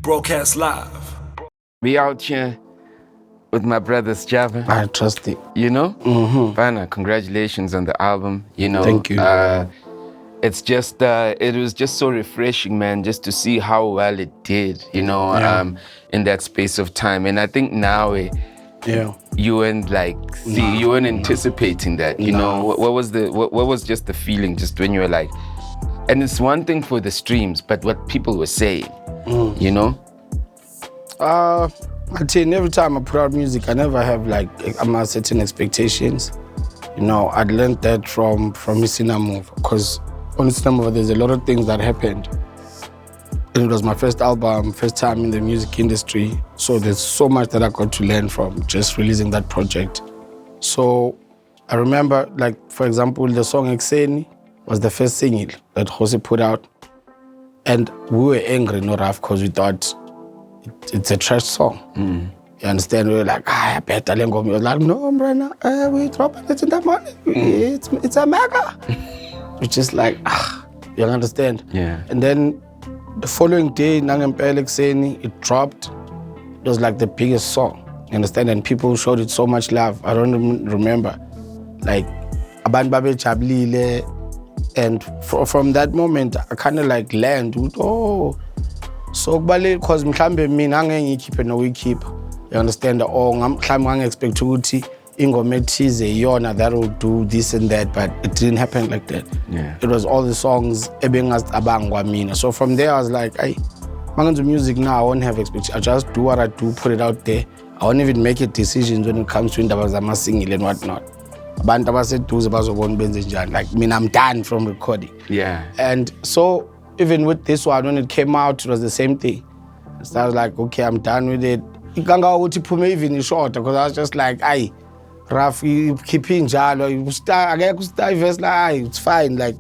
Broadcast live. We out here with my brother Java. I trust it. You know? Mm-hmm. Fana, congratulations on the album. You know, thank you. It's just, it was just so refreshing, man, just to see how well it did, you know, in that space of time. And I think now you weren't you weren't anticipating that, you know. What was just the feeling just when you were like, and it's one thing for the streams, but what people were saying, you know? I'd say every time I put out music, I never have certain expectations. You know, I'd learned that from Isina Move, because on Isina Move there's a lot of things that happened. And it was my first album, first time in the music industry. So there's so much that I got to learn from just releasing that project. So I remember, for example, the song Ekseni was the first single that Jose put out. And we were angry, not Raf, because we thought it's a trash song. You understand? We were like, I bet I go. We were like, no, Brana, we dropping it in the morning. It's a mega. It's just like, you understand? Yeah. And then the following day, Nangempela Ekseni, it dropped. It was like the biggest song. You understand? And people showed it so much love. I don't even remember. Like, Abantu babe jabulile. And from that moment, I kind of learned, so because mhlambe mina angeke ngikhiphe no keep. You understand? Or mhlambe expect ukuthi ingoma ethize yona that will do this and that, but it didn't happen like that. Yeah. It was all the songs ebengazicabanga mina. So from there I was like, hey, mangenza music now, I won't have expectations. I just do what I do, put it out there. I won't even make decisions when it comes to indaba zama-single and whatnot. Abantu abaseduze bazobona benze njani. Like, I'm done from recording. Yeah. And so even with this one, when it came out, it was the same thing. So I was like, okay, I'm done with it. Ikanga ukuthi iphume even short, because I was just like, aye, Raf, you keep in njalo, I start verse like, it's fine. Like,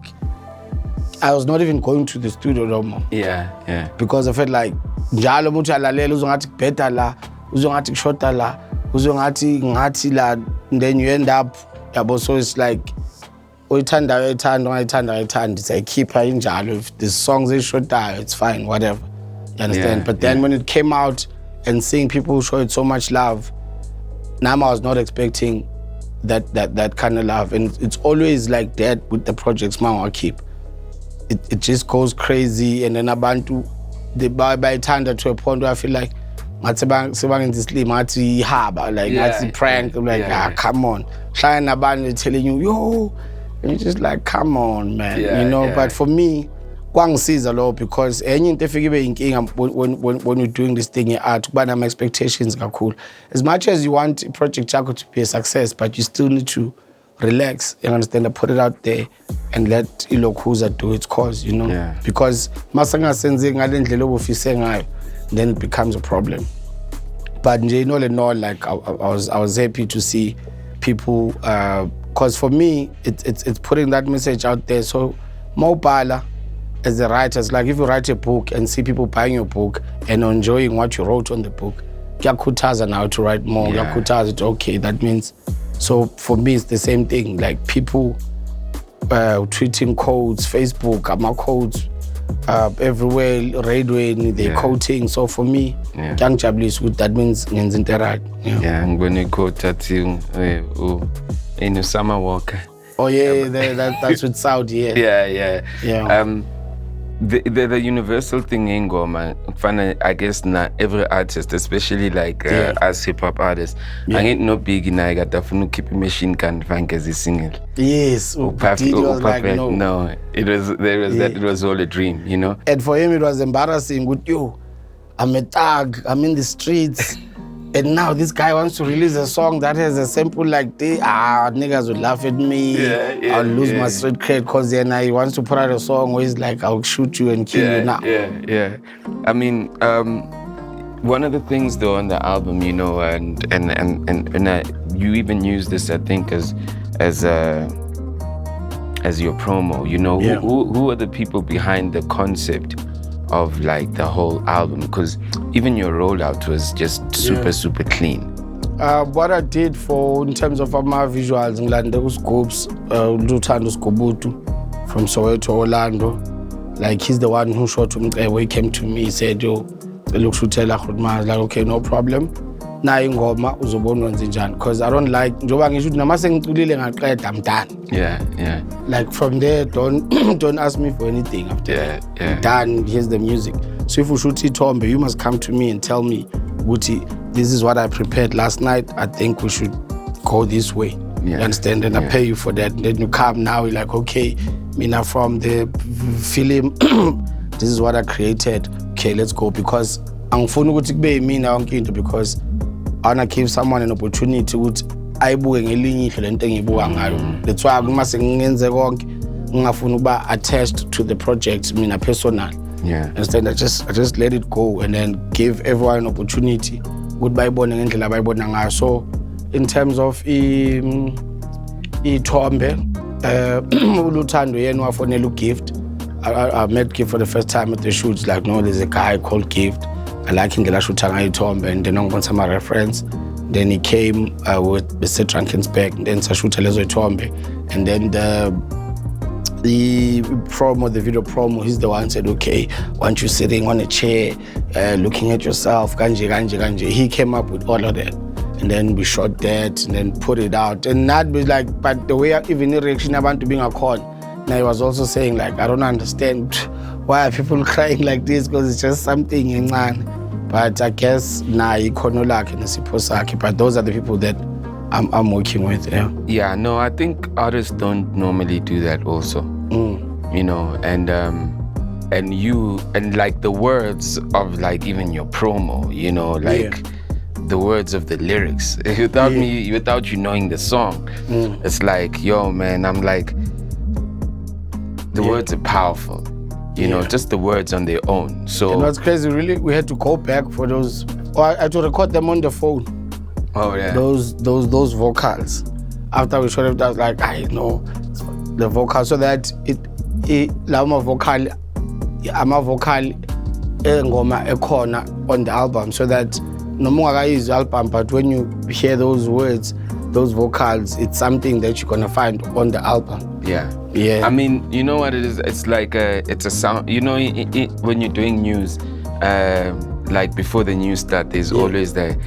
I was not even going to the studio no more. Yeah. Because I felt like njalo umuntu alalela uzongathi kubheda la, uzongathi kushota la, uzongathi ngathi la, and then you end up so it's like uyithanda it's I keep her injalo. If the songs is short, it's fine, whatever. You understand? But then when it came out and seeing people show it so much love, now I was not expecting that kind of love. And it's always like that with the projects I keep. It just goes crazy, and then abantu they buy tanda to a point where I feel like sebang this slim haba, like prank, come on. Trying about telling you, yo, and it's just like, come on, man, you know. But for me, Kwang sees a lot, because when you're doing this thing in art, but expectations are cool. As much as you want Project Chaco to be a success, but you still need to relax, you understand, put it out there and let Ilokuza do its cause, you know. Yeah. Because then it becomes a problem. But all in all, like I was happy to see people, because for me, it's putting that message out there. So Mobala, as a writer, it's like if you write a book and see people buying your book and enjoying what you wrote on the book, Yakutaza now to write more. Yakutaza it, okay, that means. So for me, it's the same thing. Like people tweeting codes, Facebook, codes everywhere, radio, they're quoting. So for me, young Chablis, that means interact. Yeah, I'm going to quote that in Summer Walker. Oh yeah, that's with Saudi. Yeah. The universal thing in Goma, I guess not every artist, especially as hip hop artists, I ain't no big in I got to keep a machine gun funk as a single. Yes, no, it was all a dream, you know. And for him, it was embarrassing. With you, I'm a thug, I'm in the streets. And now this guy wants to release a song that has a sample like this. Niggas would laugh at me. I'll lose my street cred, because then he wants to put out a song where he's like, I'll shoot you and kill you now. Yeah. I mean, one of the things though on the album, you know, and you even use this, I think, as your promo, you know, who are the people behind the concept of the whole album? Because even your rollout was just super clean. What I did in terms of my visuals, there was Scopes, Lutando Skobutu from Soweto, Orlando. Like, he's the one who shot him, when he came to me, he said, yo, ukushuthela khudmazi like okay no problem na ingoma uzobona wenze njani because I don't like njoba ngisho ukuthi nama sengiculile ngaqeda I'm done. Yeah. Like from there don't ask me for anything after that. I'm done, here's the music. So if you shoot ithombe you must come to me and tell me Guti, this is what I prepared last night. I think we should go this way. You understand? And I pay you for that. And then you come now, you're like, okay, Mina from the film, this is what I created. Okay, let's go. Because angifuni ukuthi kube mina yonke into because I wanna give someone an opportunity ukuthi ayibuke ngelinye ihlo lento engiyibuka ngayo. That's why uma sengenze konke ngingafuni ukuba attached to the project mina personal. Understand? I just let it go and then give everyone an opportunity ukuthi bayibone ngendlela abayibona ngayo. So in terms of ithombe uLuthando yena wafonela uGift. I met Gift for the first time at the shoots. Like, no, there's a guy called Gift. I like him, the shoot ithombe, and then I'm going to my reference. Then he came with the Drankensberg, and then shoot ithombe, and then the video promo, he's the one who said, okay, want you sitting on a chair, looking at yourself, kanje. He came up with all of that. And then we shot that and then put it out. And that was like, but the way even the reaction about to being a con, now he was also saying like, I don't understand why are people crying like this because it's just something in man. But I guess but those are the people that I'm working with. Yeah, no, I think artists don't normally do that also. You know, and you and like the words of like even your promo, you know, like the words of the lyrics without you knowing the song. It's like, yo man, I'm like, the words are powerful, you know, just the words on their own. So you know, it's crazy, really. We had to go back for those. I had to record them on the phone. Oh yeah. Those vocals. After we shot it, I was like, I know the vocals so that I'm a vocal engoma ekhona on the album so that no more is album, but when you hear those words, those vocals, it's something that you're gonna find on the album. Yeah. I mean, you know what it is? It's like it's a sound. You know, when you're doing news, like before the news start, there's always the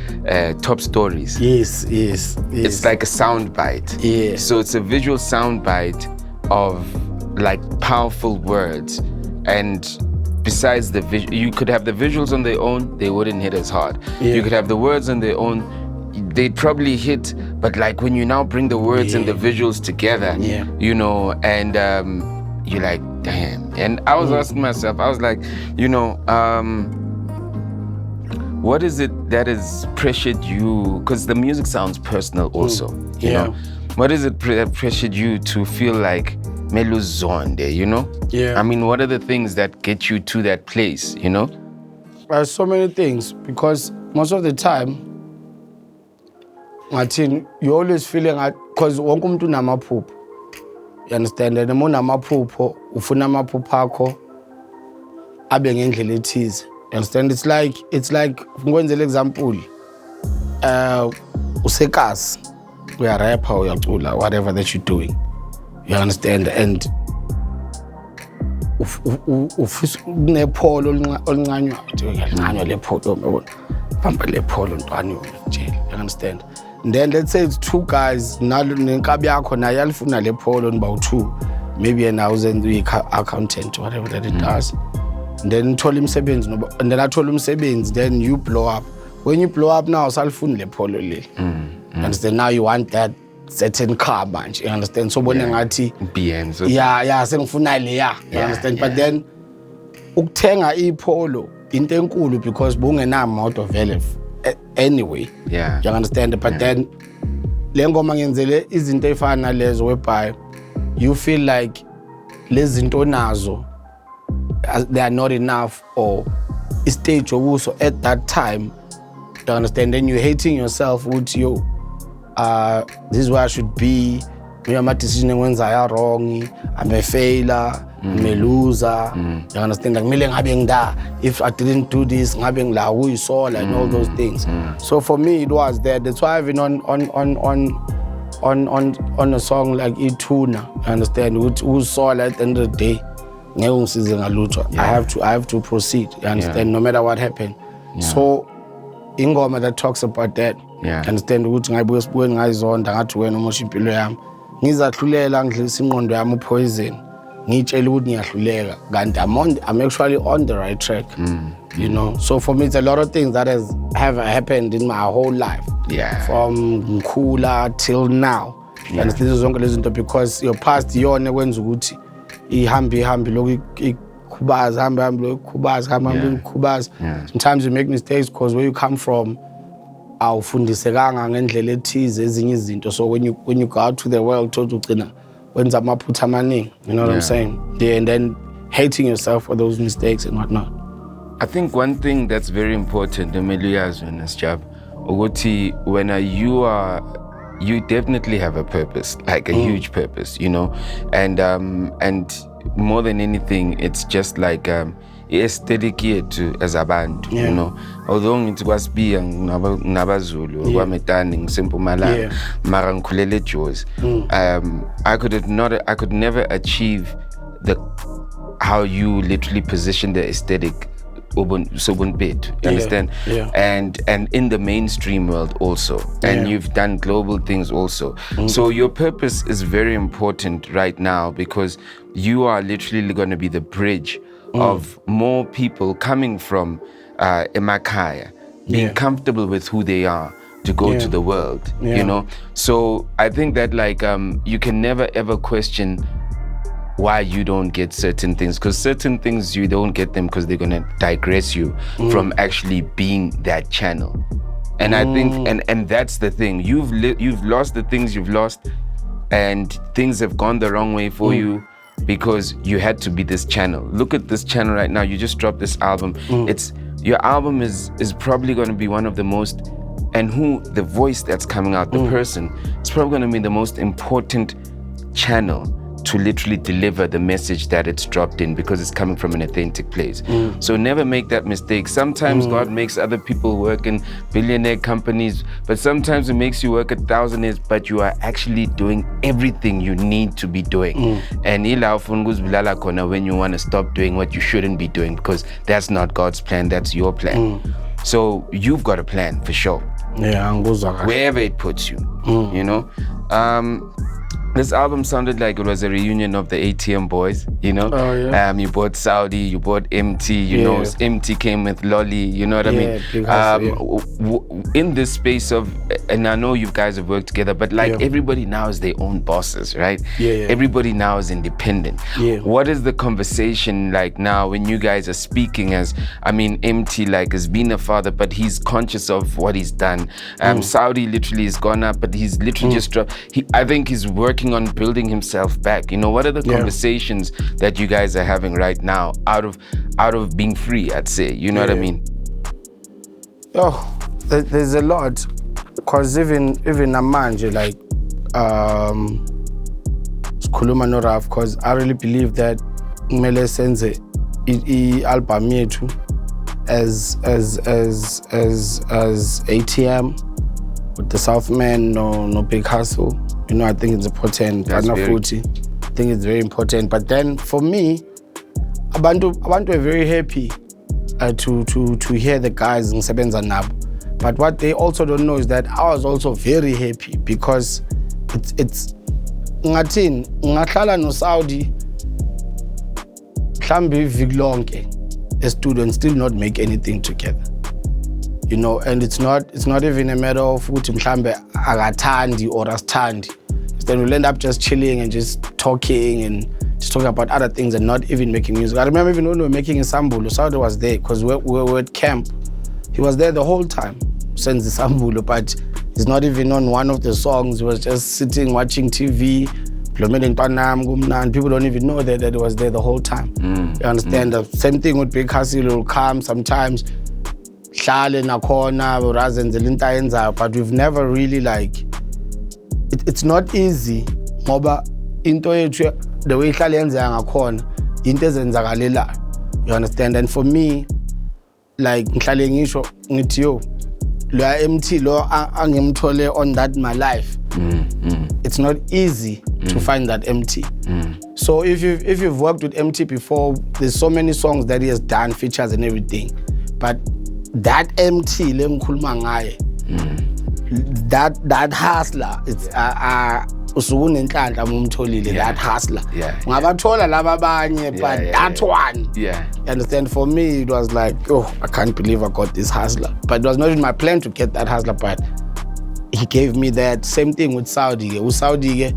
top stories. Yes. It's like a sound bite. Yeah. So it's a visual sound bite of like powerful words, and besides the you could have the visuals on their own, they wouldn't hit as hard. You could have the words on their own, they'd probably hit, but like when you now bring the words and the visuals together, you know, and you're like, damn. And I was asking myself, I was like, you know, what is it that has pressured you? Because the music sounds personal also, you know. What is it that pressured you to feel like Melu's zonde, you know? I mean, what are the things that get you to that place, you know? There's so many things, because most of the time, you're always feeling like, because wonke umuntu unamaphupho. You understand? And uma unamaphupho, ufuna amaphupho akho abe ngendlela ethize. You understand? It's like ngikwenzela example. Usekasi, uya rapper, uyacula, whatever that you're doing. You understand? And ufisa kunepholo olincanywa, ngiyalincanywa lepholo yabona. Bamba lepholo ntwana yonke. You understand? And then let's say it's two guys, nenkabi yakho naye alifuna lepholo niba u2. Maybe yena uzenza accountant or whatever that it does. And then uthola umsebenzi and then athola umsebenzi, then you blow up. When you blow up now, usalifuna lepholo le. Understand? Now you want that certain car bunch, you understand? So bona ngathi BMs. Yeah, sengifuna le you understand? But then ukuthenga ipholo into enkulu because bungenamoto vele anyway. You understand? But then le ngoma ngenzele izinto efana nalezo whereby you feel like lezi zinto nazo they are not enough, or stage also at that time. You understand? Then you're hating yourself with you. This is where I should be. My decision when I are wrong. I'm a failure. I'm a loser. You understand? Like, if I didn't do this, and all those things. So for me, it was that. That's why I've been on a song like Ituna. You understand? Who saw at the end of the day, I have to proceed. You understand? No matter what happened. So ingoma that talks about that. Understand ukuthi ngayibuye sibuye ngayizonda ngathi wena umosha impilo yami. Ngizahlulela ngidlisa ingqondo yami upoison. Ngitshela ukuthi ngiyahluleka kanti I'm actually on the right track. You know, so for me it's a lot of things that have happened in my whole life. From Mkhula till now. And this is zonke lezi zinto because your past yona kwenza ukuthi ihambe lokhu ikhubaza hambe ikhubaza. Sometimes you make mistakes because where you come from awufundisekanga ngendlela ethize ezinye izinto, so when you go out to the world thola ugcina wenza amaphutha amaningi, you know what I'm saying? And then hating yourself for those mistakes and whatnot. I think one thing that's very important, Emeliazo in this job, ukuthi when you definitely have a purpose, like a huge purpose, you know, and more than anything, it's just like aesthetic yethu as abantu, you know. Although ngithi kwasibiya nginabaZulu kwaMetani ngisempumalanga mara ngikhulele eJozi, I could never achieve how you literally position the aesthetic Sobun bit, you understand? And in the mainstream world also, and you've done global things also. So your purpose is very important right now because you are literally going to be the bridge of more people coming from Emakaya, being comfortable with who they are to go to the world, you know? So I think that like you can never ever question why you don't get certain things, because certain things you don't get them because they're gonna digress you from actually being that channel. And I think, and that's the thing. You've lost the things you've lost, and things have gone the wrong way for you because you had to be this channel. Look at this channel right now. You just dropped this album. Your album is probably gonna be one of the most, and the voice that's coming out, the person, it's probably gonna be the most important channel to literally deliver the message that it's dropped in because it's coming from an authentic place. So never make that mistake. Sometimes God makes other people work in billionaire companies, but sometimes it makes you work at thousandaires, but you are actually doing everything you need to be doing. And when you want to stop doing what you shouldn't be doing, because that's not God's plan, that's your plan. So you've got a plan for sure. Wherever it puts you, you know. This album sounded like it was a reunion of the ATM boys, you know? You bought Saudi, you bought MT, you know, MT came with Lolly, you know what I mean? In this space of, and I know you guys have worked together, but like everybody now is their own bosses, right? Everybody now is independent. What is the conversation like now when you guys are speaking as, I mean, MT like has been a father, but he's conscious of what he's done. Saudi literally has gone up, but he's literally just dropped. I think he's working on building himself back. You know, what are the conversations that you guys are having right now out of being free, I'd say, you know what I mean? There's a lot, because even namanje, like sikhuluma no Raf, because I really believe that kumele senze i-album yethu as ATM with the Southman, no Big Hustle. You know, I think it's important. I think it's very important. But then for me, abantu were very happy to hear the guys in Sebenza Nabo. But what they also don't know is that I was also very happy because it's ngathini ngahlala no Saudi mhlambe iviki lonke a student still not make anything together. You know, and it's not even a matter of ukuthi mhlambe akathandi or asithandi. Then we'll end up just chilling and just talking about other things and not even making music. I remember even when we were making Isambulo, Saudi was there because we were at camp. He was there the whole time since Isambulo, but he's not even on one of the songs. He was just sitting watching TV. People don't even know that he was there the whole time. You understand? The same thing with Big Hustle will come sometimes. But we've never really like, it's not easy ngoba into yethu the way ihlale yenza ngakhona into ezenzakalelayo, you understand? And for me, like ngihlale ngisho ngithi yo lo MT lo angimthole on that my life, it's not easy to find that MT. So if you've worked with MT before, there's so many songs that he has done, features and everything, but that MT le ngikhuluma ngaye, that hustler, it's usuku nenhlanhla umtholile, that hustler. Ngabathola laba abanye, but that one. Yeah. You understand? For me, it was like, oh, I can't believe I got this hustler. But it was not in my plan to get that hustler, but he gave me that. Same thing with Saudi. With Saudi,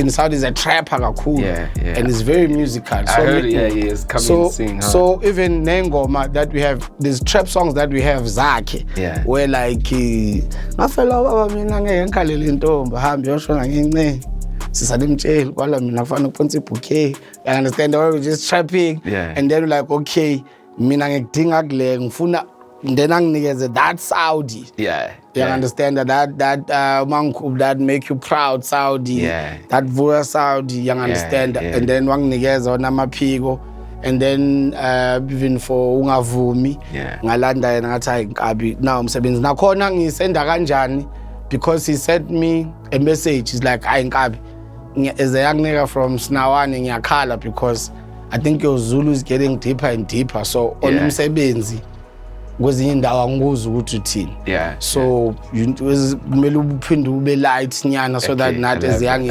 Saudi is a trapper, cool, and it's very musical. I heard, he is coming to sing. So even Nengoma, that we have, these trap songs that we have, Zaki, where like, ngafela baba mina ngeke ngikhalele intombi hambe yoshona nginene sisadimtshela kwala mina kufanele uphonse ibouquet. You understand? Or we're just trapping, and then we're like, okay, mina ngikudinga kule ngifuna. Then anginikeze that Saudi. You understand that make you proud Saudi. That Vura Saudi, you understand? And then wanginikeza onamaphiko. And then even for ungavumi ngalanda yena ngathi hayi Nkabi now umsebenzi nakhona ngisenda kanjani because he sent me a message. He's like, hayi Nkabi, as a young nigga from Snawane ngiyakhala because I think your Zulu is getting deeper and deeper. So on umsebenzi kwezinye indawo angikuzi ukuthi uthini. So kumele uphinde ube light nyana so that not as young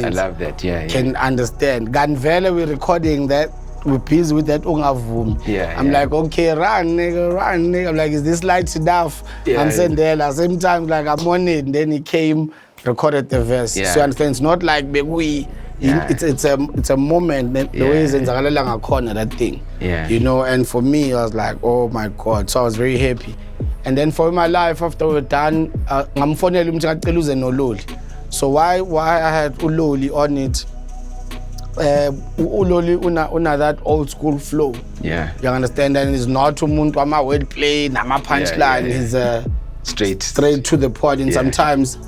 can understand. Kanti vele we recording that, we're busy with that ungavumi. I'm like, okay, run nigga. I'm like, is this light enough? I'm saying there same time like I'm on it, and then he came, recorded the verse. So you understand, it's not like we it's a moment, the way zenzakalela ngakhona that thing. You know, and for me I was like, oh my God. So I was very happy. And then for my life after we're done, ngamfonela umuntu ngacela uze noLoli. So why I had uLoli on it? uLoli una that old school flow. You understand? And it's not umuntu ama wordplay nama punchline. He's straight to the point. And sometimes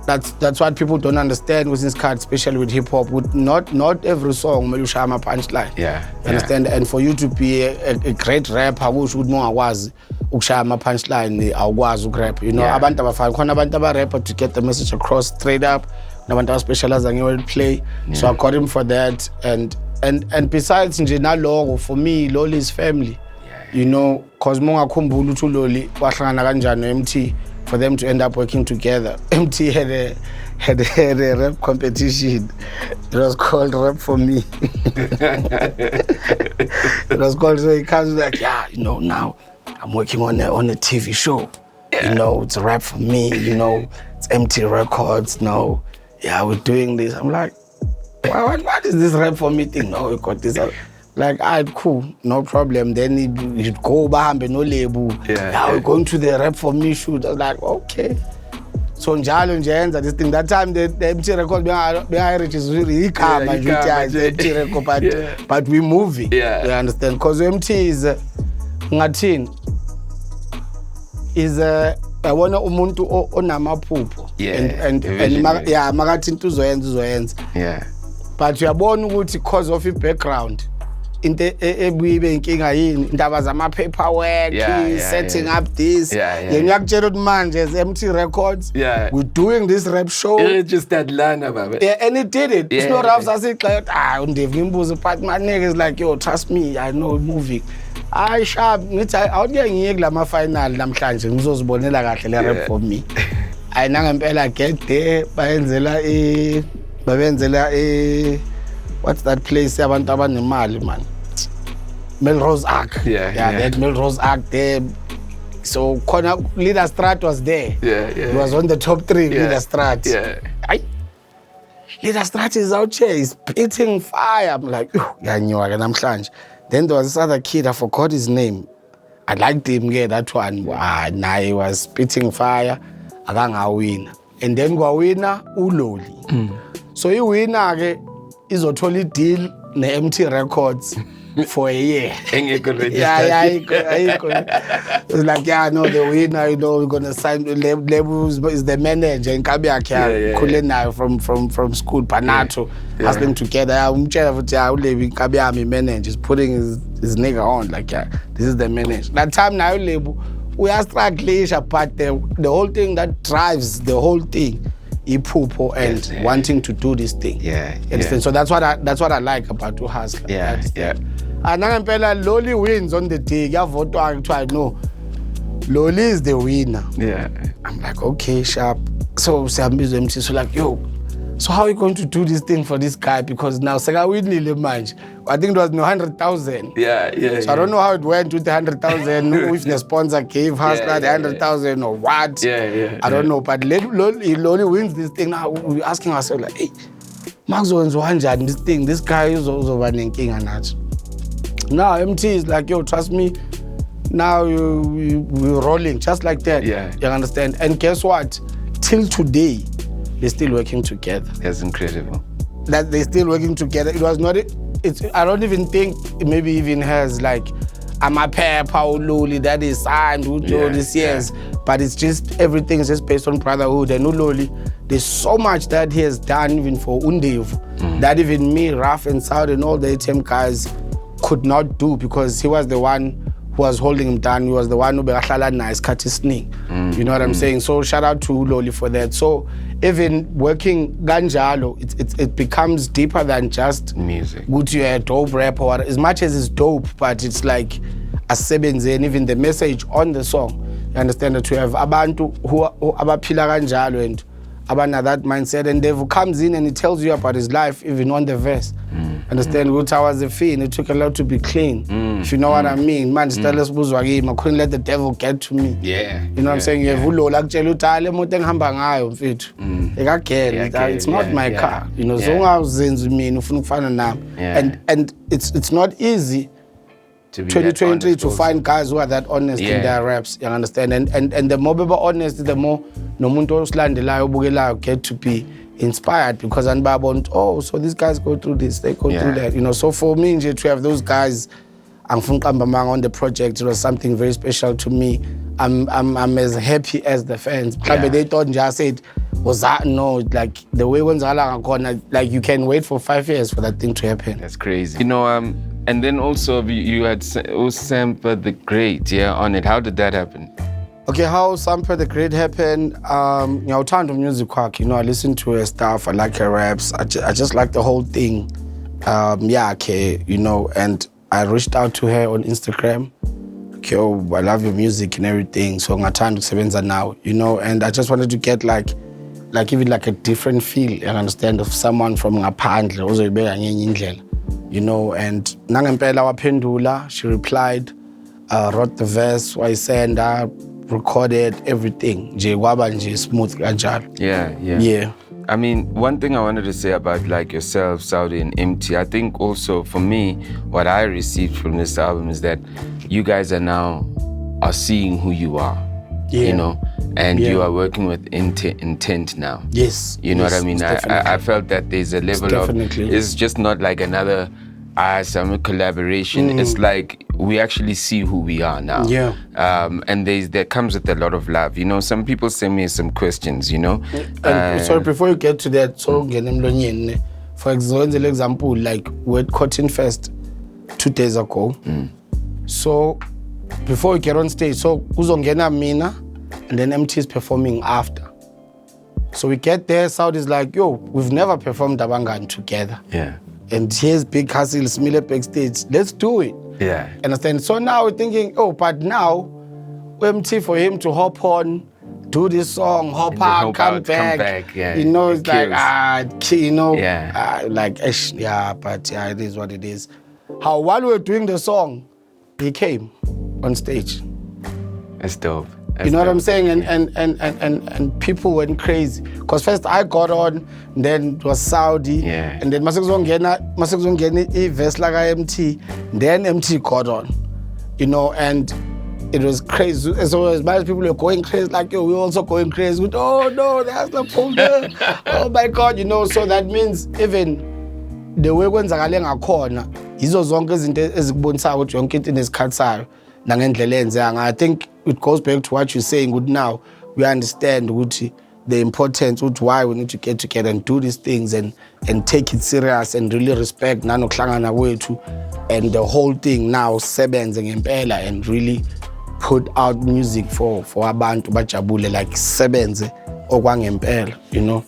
that's what people don't understand with this card, especially with hip hop. With not every song melusha ama punchline. You understand? And for you to be a great rapper, which would more was ukushaya ama punchline awukwazi ukurap. You know, abantu abafana khona abantu abarapper to get the message across straight up. Nabantu aspecialize nge-wordplay. So I got him for that. And besides nje nalogo, for me Loli is family. You know, cause mongakhumbula ukuthi uLoli wahlangana kanjani no-MT for them to end up working together. MT had a rap competition. It was called Rap For Me. It was called, so he comes like, you know, now I'm working on a TV show. You know, it's a Rap For Me, you know, it's MT Records, no. We're doing this. I'm like, what is this Rap For Me thing? No, we got this. Like, cool, no problem. Then he'd go bahambe no label. We're going to the Rap For Me shoot. I was like, okay. So njalo njenza this thing. That time the MT Record behind is really MT Record, but we moving. You understand? Because MT is ngathini is yabona umuntu onamaphupho and makathi into uzoyenza. But uyabona ukuthi because of i-background into ebuyibe inkinga yini indaba zama paperwork, setting up this. Yena yakutshela ukuthi manje as MT Records we're doing this rap show. It's just that Atlanta, baba. And it did it. It's not Ralph Sasixi undev ngimbuza but my niggas like, yo, trust me, I know moving. Sharp ngithi awuke ngiye kulama final namhlanje ngizozibonela kahle le Rap For Me. Nangempela get there babenzela what's that place abantu abanemali man, Melrose Arc. That Melrose Arc there. So khona Leader Strat was there. He was on the top 3. Leader Strat. Leader Strat is out here, he's spitting fire. I'm like, yanyiwa namhlanje. Then there was this other kid, I forgot his name. I liked him, that one. Nah, he was spitting fire. Akangawina. And then kwawina uLoli. So he winner ke izothola deal ne-MT Records for a year. It's like, no, the winner, you know, we're gonna sign labels, is the manager in Nkabi Kulenayo from school, Panato, hustling together. Nkabi manager is putting his nigga on, like, this is the manager. That time now label, we are struggling, but the whole thing that drives the whole thing, iphupho and wanting to do this thing. So that's what I like about uHustler. Nangempela Loli wins on the day. Yavotwa kuthiwa no. Loli is the winner. Yeah. I'm like, okay, sharp. So Sambizo MC, so like, yo, so how are you going to do this thing for this guy? Because now Sega Whitney Manj, I think it was no 100,000. Yeah. So I don't know how it went with the 100,000, if the sponsor gave us the 100,000 or what. I don't know. But Loli wins this thing. Now we're asking ourselves, like, hey, Max Owens wanted this thing. This guy is also running king and that. Now MT is like, yo, trust me. Now we're rolling just like that. Yeah. You understand? And guess what? Till today, they're still working together. That's incredible. That they're still working together. It was not. I don't even think it maybe even has like Amape Pauloli that is signed with all these years. But it's just everything is just based on brotherhood. And Uloli, there's so much that he has done even for Undev that even me, Raf and Saud and all the ATM guys could not do because he was the one who was holding him down. He was the one who begahlala nice cut his knee. You know what I'm saying? So shout out to Loli for that. So even working ganjalo, it becomes deeper than just music. Good, you're a dope rapper, or as much as it's dope, but it's like a sebenze and even the message on the song. You understand that you have abantu who abaphila ganjalo and abana that mindset, and Dev comes in and he tells you about his life even on the verse. Understand? Good, I was a fiend. It took a lot to be clean. If you know what I mean, man, I couldn't let the devil get to me. Yeah. You know what I'm saying? You have ulola kutshela uthi hayi le moto engihamba ngayo mfethu. It's not my car. You know, so ungawuzenzi mina ufuna ukufana nami. And it's not easy. 2023 to find guys who are that honest in their raps, you understand? And the more people honest, the more nomuntu osilandelayo obukelayo get to be inspired because so these guys go through this, they go through that, you know. So for me, to have those guys on the project, it was something very special to me. I'm as happy as the fans. They thought just said was that no, like the way when like you can wait for 5 years for that thing to happen. That's crazy. You know, and then also you had Sampa the Great, on it. How did that happen? Okay, how Sampa the Great happened, you know, turn to music quack, you know, I listen to her stuff, I like her raps, I just like the whole thing. You know, and I reached out to her on Instagram. Okay, I love your music and everything, so I'm trying to sebenza now, you know, and I just wanted to get like even like a different feel, you understand, of someone from ngaphandle, ozoyibeka ngenye indlela. You know, and nangempela waphendula, she replied, wrote the verse, wayisenda, recorded everything. Nje kwaba nje smooth kanjalo. Yeah. I mean, one thing I wanted to say about like yourself, Saudi and MT, I think also for me, what I received from this album is that you guys are seeing who you are, you know, and you are working with intent now. Yes. You know what I mean? I felt that there's a level it's just not like another some collaboration. It's like we actually see who we are now. And there comes with a lot of love. You know, some people send me some questions, you know. Sorry, before you get to that, for example, like we're at Cotton Fest 2 days ago. So before we get on stage, so uzongena mina, and then MT is performing after. So we get there, Saudi's like, yo, we've never performed Abangani together. And here's Big Hustle, Smile backstage. Let's do it. Understand? So now we're thinking, but now, MT for him to hop on, do this song, hop out, come back. You know, it's like, you know, but it is what it is. How while we were doing the song, he came on stage. That's dope. You know what I'm saying? And people went crazy. Because first I got on, then it was Saudi. And then Masakuzongena verse like MT. Then MT got on. You know, and it was crazy. So as much as people were going crazy, like, yo, we're also going crazy with, oh no, that's the folder. Oh my God, you know, so that means even the way kwenzakale ngakhona, yizo zonke izinto ezikubonisayo ukuthi yonke into inesikhathi sayo nangendlela enzeka. I think it goes back to what you're saying. Good, now we understand the importance why we need to get together and do these things and take it serious and really respect nanokuhlangana kwethu and the whole thing now sebenze ngempela and really put out music for abantu bajabule, like sebenze okwangempela, you know.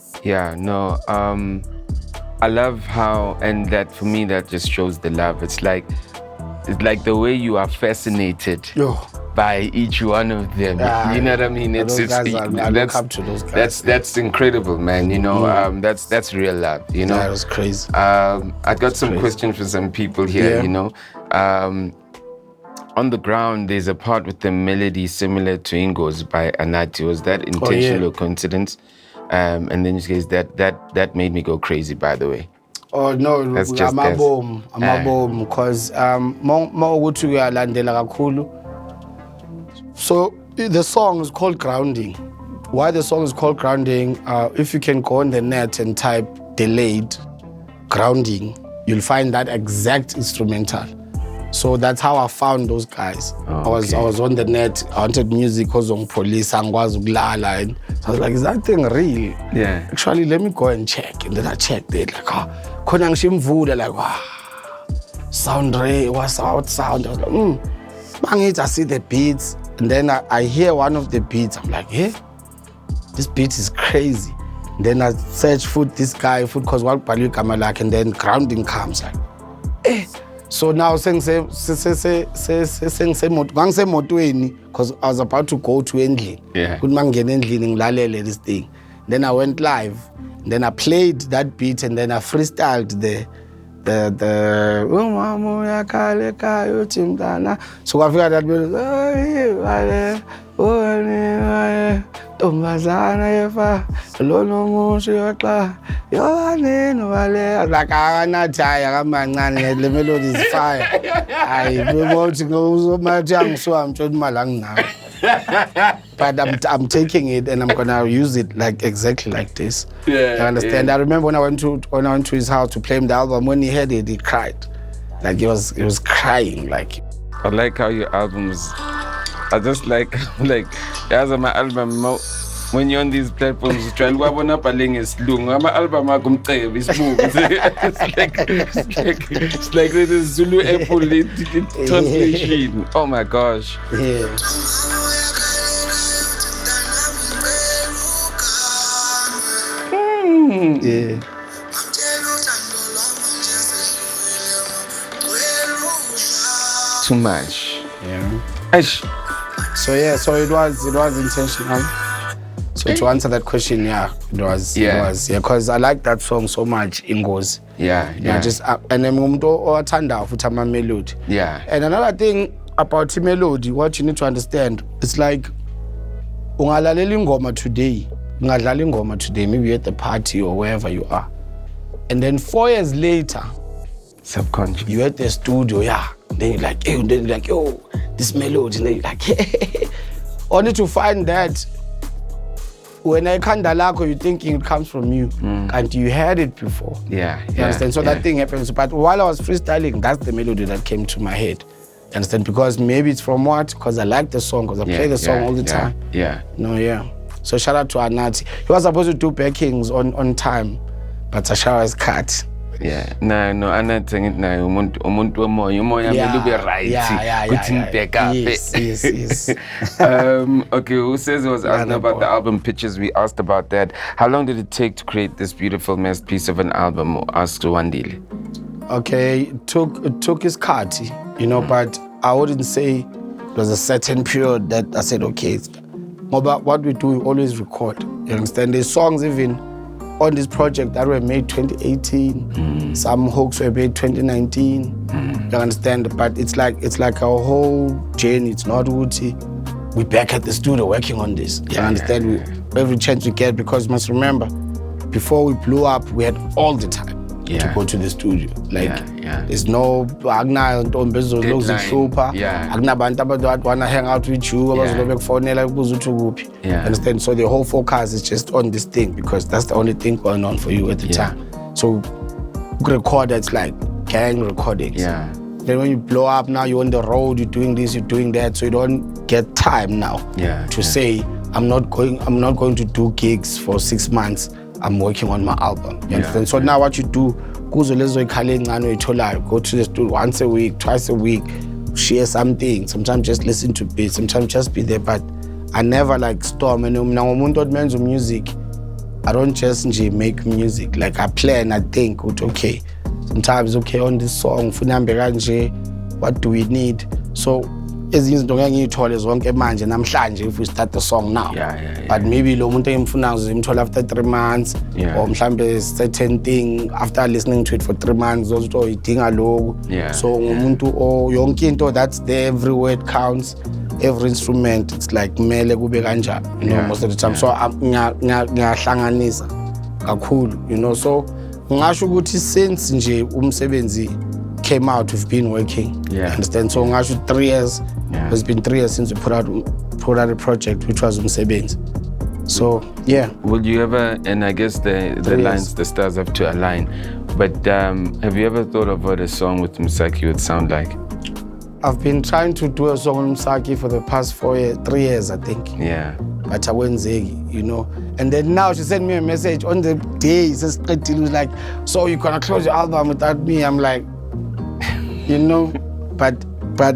I love how, and that for me that just shows the love. It's like the way you are fascinated by each one of them. You know what I mean? I look up to those guys. That's incredible, man. You know, that's real love. You know, that was crazy. I got some questions for some people here. You know, on the ground, there's a part with the melody similar to Ingos by Anatii. Was that intentional or coincidence? And then you guys, that made me go crazy, by the way. Oh no, I'm a bomb because so the song is called Grounding. Why the song is called Grounding? If you can go on the net and type Delayed Grounding, you'll find that exact instrumental. So that's how I found those guys. I was on the net. I wanted music because on police and was so I was like, is that thing real? Yeah. Actually, let me go and check. And then I checked it. Like, like, wow. Sound ray, what's out sound? I was like, I see the beats. And then I hear one of the beats. I'm like, hey, this beat is crazy. And then I search this guy, because what Palu Kamalak, and then Grounding comes. Like, hey. So now because I was about to go to Endlini. Yeah. This thing. Then I went live. Then I played that beat and then I freestyled so I figured that like the melody is fire. But I'm taking it and I'm gonna use it like exactly like this. Yeah, you understand? Yeah. I remember when I went to his house to play him the album. When he heard it, he cried. Like he was crying. Like I like how your albums. I just like as my album. When you're on these platforms, you try to go up a link is long. My album is smooth. It's like this Zulu Apple translation. Oh my gosh. Yeah. Yeah. Too much. Yeah. So it was intentional. So to answer that question, it was. Because I like that song so much, Ingos. Yeah. And then umuntu futhi ama melody. Yeah. And another thing about the melody, what you need to understand, it's like ungalalela ingoma today, maybe at the party or wherever you are. And then 4 years later, subconscious, you're at the studio, Then you're like, yo, this melody. And then you're like, hey. Only to find that when I can't you're thinking it comes from you. And you heard it before. Yeah. You understand? So that thing happens. But while I was freestyling, that's the melody that came to my head. You understand? Because maybe it's from what? Because I like the song, because I play the song all the time. Yeah. So shout out to Anatii. He was supposed to do backings on time, but Tasha was cut. Yeah. No, Anatii no umuntu umoya mele ube right. Kuthi back up. Yes. Okay, who says it was asking about the album pictures? We asked about that. How long did it take to create this beautiful masterpiece of an album? Asked Wandile. Okay, it took his cut, but I wouldn't say it was a certain period that I said, okay. But what we do, we always record. You understand? There's songs even on this project that were made 2018. Some hooks were made 2019. You understand? But it's like a whole journey. It's not Woody. We're back at the studio working on this. You understand? Every chance we get, because you must remember, before we blew up, we had all the time to go to the studio. There's no Agna super. Agna Banta wanna hang out with you. Understand? So the whole focus is just on this thing, because that's the only thing going on for you at the time. So record, it's like gang recordings. Then when you blow up, now you're on the road, you're doing this, you're doing that, so you don't get time now to say I'm not going to do gigs for 6 months. I'm working on my album. You understand? So now what you do, go to the studio once a week, twice a week, share something. Sometimes just listen to beats, sometimes just be there. But I never storm. And now music, I don't just make music. Like I plan, I think, okay, sometimes on this song, what do we need? So ezinye izinto ngeke ngiyithole zonke manje namhlanje if we start the song now. But maybe lo muntu engimfunayo uzimthola after 3 months or mhlambe certain thing after listening to it for 3 months ozothi uyidinga lokho. So ngumuntu yonke into that's there, every word counts, every instrument it's like kumele kube kanjalo, you know, most of the time. So ngiyahlanganisa kakhulu, you know. So ngisho ukuthi since nje umsebenzi came out, we've been working. Understand? So ngisho 3 years. It's been 3 years since we put out a project which was umsebenzi. So yeah. Will you ever, and I guess the lines, the stars have to align, but have you ever thought of what a song with Msaki would sound like? I've been trying to do a song with Msaki for the past 3 years, I think. But I went ziggy, you know. And then now she sent me a message on the day, it was like, so you're gonna close your album without me? I'm like, you know, but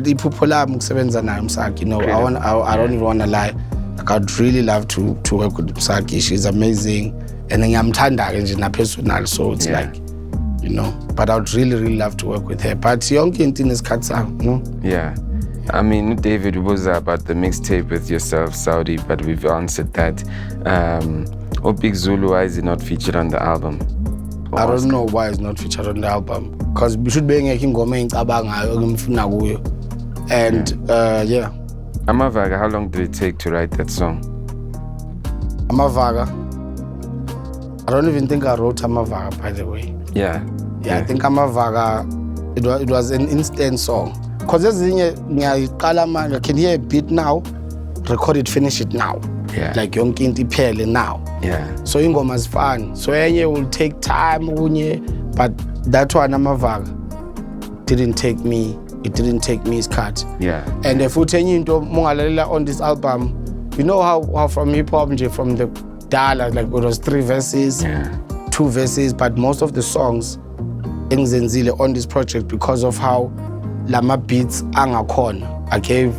the popular muksebenza nayo Msaki, you know. I don't even wanna lie. Like, I'd really love to work with Msaki. She's amazing. And then ngiyamthanda nje na personal, so it's like, you know, but I would really love to work with her. But yonke into inesikhathi sayo, you know? I mean, David was about the mixtape with yourself, Saudi, but we've answered that. Big Zulu, why is he not featured on the album? I don't know why he's not featured on the album. Because we should be ngoma engicabangayo engimfuna kuyo. And Amavaga, how long did it take to write that song? Amavaga, I don't even think I wrote Amavaga, by the way. I think Amavaga, it was an instant song. Because I can hear a beat now, record it, finish it now. Like yonke into iphele now. So ingoma is fun. So enye will take time, but that one Amavaga didn't take me isikhathi. And if enye into mongalalela on this album, you know how from hip hop from the dala, like it was 3 verses, 2 verses, but most of the songs engizenzile on this project because of how lama beats angakhona. I gave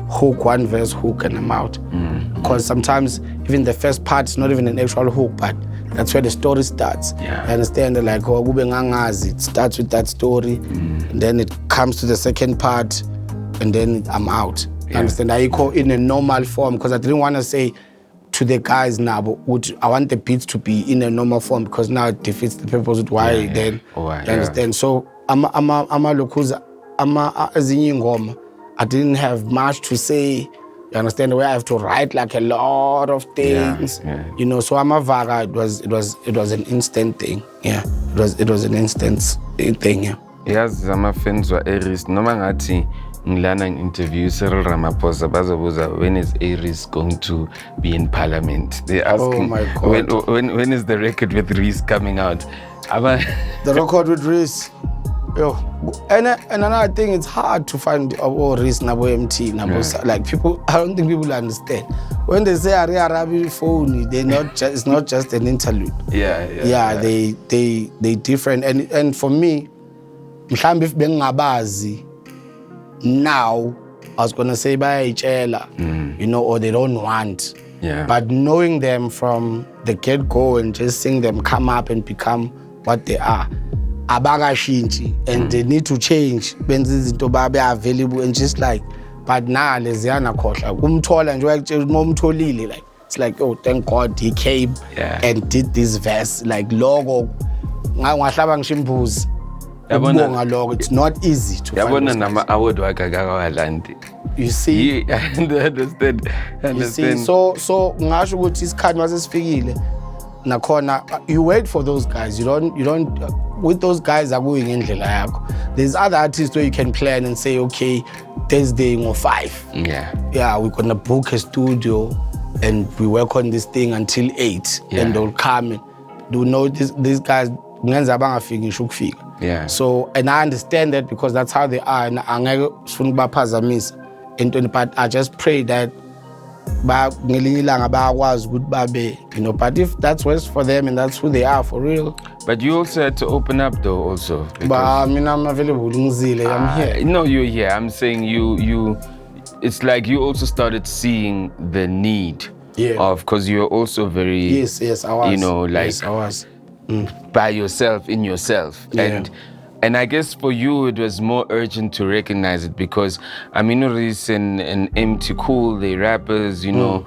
hook, 1 verse hook, and I'm out. Because sometimes even the first part is not even an actual hook, but that's where the story starts. You understand? Like, it starts with that story, and then it comes to the second part, and then I'm out. You understand? I go in a normal form because I didn't want to say to the guys now, but I want the beats to be in a normal form because now it defeats the purpose of why then. You understand? So I'm ezinye ingoma, I didn't have much to say. You understand? Where I have to write like a lot of things. You know, so Amavaga, it was an instant thing. It was an instant thing. Yes, fans were Aries. Noma ngathi ngilana interview Cyril Ramaphosa bazobuza when is Aries going to be in parliament? They're asking, oh my God. when is the record with Reese coming out? The record with Reese. And another thing, it's hard to find Reese nabo MT nabo like people. I don't think people understand when they say Ari Arabi phone. It's not just an interlude. They different. And for me, mhlambe if bengabazi now, I was gonna say bayayitshela, you know, or they don't want. But knowing them from the get-go and just seeing them come up and become what they are. Abakashintshi, and they need to change. Benza izinto babe available and just like, but now leziyana khohla. Umthola nje umtholile, like it's like, oh, thank God he came and did this verse. Like logo, ngahlaba ngishimbuzi. Ukubonga logo, it's not easy to find. Yabona nama award wakakawalandi. You see? I understand. You see, so ngasho ukuthi isikhathi masesifikile. Nakhona, you wait for those guys. You don't. With those guys are going in yakho. There's other artists where you can plan and say, okay, Thursday or 5. We're gonna book a studio and we work on this thing until 8, and they'll come and do know these guys. So, and I understand that because that's how they are. And but I just pray that. You know, but if that's what's for them and that's who they are for real. But you also had to open up though also. But I mean, I'm available. I'm here. No, you're here. I'm saying you it's like you also started seeing the need of, because you're also very yes I was, you know, like yes, I was by yourself in yourself. And And I guess for you, it was more urgent to recognize it because Amino Reese and MT Cool, they rappers, you know,